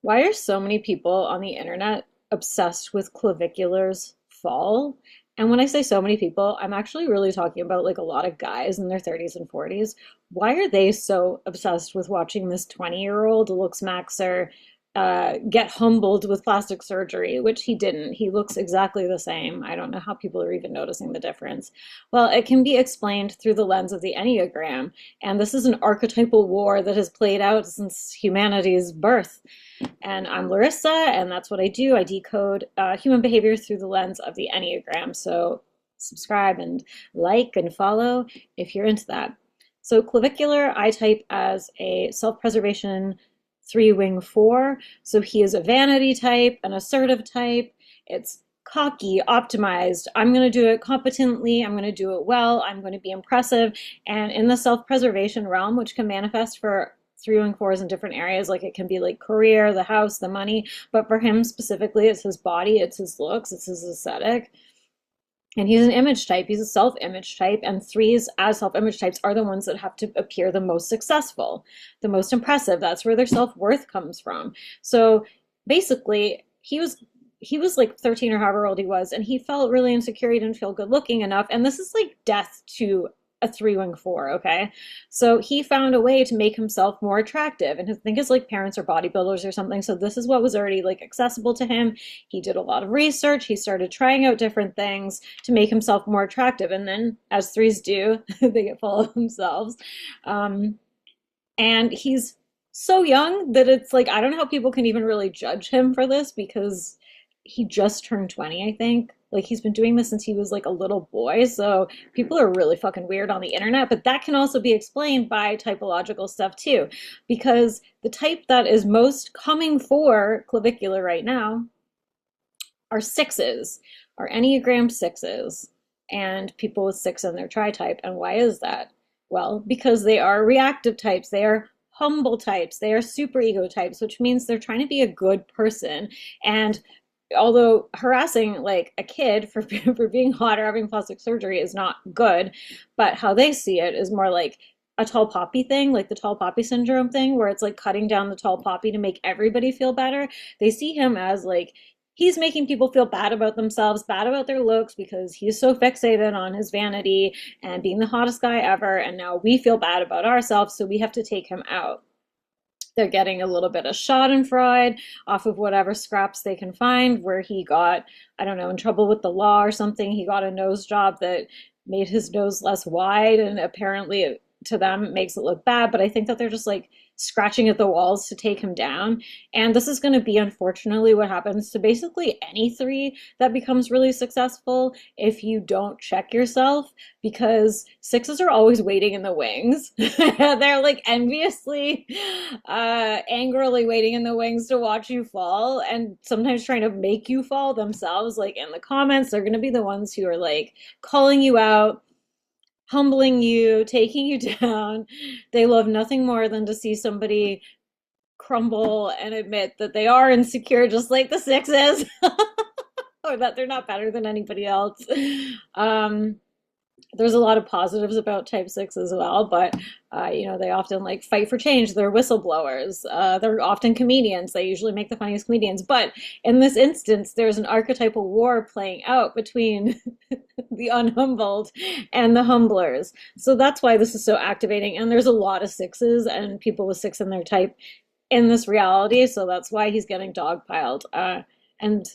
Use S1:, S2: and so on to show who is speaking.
S1: Why are so many people on the internet obsessed with clavicular's fall? And when I say so many people, I'm actually really talking about like a lot of guys in their 30s and 40s. Why are they so obsessed with watching this 20-year-old looks maxer get humbled with plastic surgery, which he didn't. He looks exactly the same. I don't know how people are even noticing the difference. Well, it can be explained through the lens of the Enneagram, and this is an archetypal war that has played out since humanity's birth. And I'm Larissa, and that's what I do. I decode human behavior through the lens of the Enneagram. So subscribe and like and follow if you're into that. So clavicular, I type as a self-preservation three-wing four. So he is a vanity type, an assertive type. It's cocky, optimized. I'm going to do it competently. I'm going to do it well. I'm going to be impressive. And in the self-preservation realm, which can manifest for three-wing fours in different areas, like it can be like career, the house, the money, but for him specifically, it's his body, it's his looks, it's his aesthetic. And he's an image type, he's a self-image type, and threes as self-image types are the ones that have to appear the most successful, the most impressive. That's where their self-worth comes from. So basically, he was like 13 or however old he was, and he felt really insecure. He didn't feel good looking enough. And this is like death to a three-wing four, okay? So he found a way to make himself more attractive. And I think his like parents are bodybuilders or something. So this is what was already like accessible to him. He did a lot of research. He started trying out different things to make himself more attractive. And then, as threes do, they get full of themselves. Um, and he's so young that it's like, I don't know how people can even really judge him for this because he just turned 20, I think. Like he's been doing this since he was like a little boy. So people are really fucking weird on the internet, but that can also be explained by typological stuff too, because the type that is most coming for clavicular right now are sixes, are Enneagram sixes, and people with six in their tri-type. And why is that? Well, because they are reactive types. They are humble types. They are superego types, which means they're trying to be a good person. And although harassing like a kid for for being hot or having plastic surgery is not good, but how they see it is more like a tall poppy thing, like the tall poppy syndrome thing, where it's like cutting down the tall poppy to make everybody feel better. They see him as like he's making people feel bad about themselves, bad about their looks because he's so fixated on his vanity and being the hottest guy ever. And now we feel bad about ourselves, so we have to take him out. They're getting a little bit of schadenfreude off of whatever scraps they can find where he got, I don't know, in trouble with the law or something. He got a nose job that made his nose less wide, and apparently to them it makes it look bad. But I think that they're just like scratching at the walls to take him down. And this is going to be, unfortunately, what happens to basically any three that becomes really successful if you don't check yourself, because sixes are always waiting in the wings. They're like enviously, angrily waiting in the wings to watch you fall, and sometimes trying to make you fall themselves. Like in the comments, they're going to be the ones who are like calling you out, humbling you, taking you down. They love nothing more than to see somebody crumble and admit that they are insecure, just like the sixes, or that they're not better than anybody else. Um, there's a lot of positives about type six as well, but they often like fight for change. They're whistleblowers. They're often comedians. They usually make the funniest comedians. But in this instance, there's an archetypal war playing out between the unhumbled and the humblers. So that's why this is so activating. And there's a lot of sixes and people with six in their type in this reality. So that's why he's getting dogpiled. And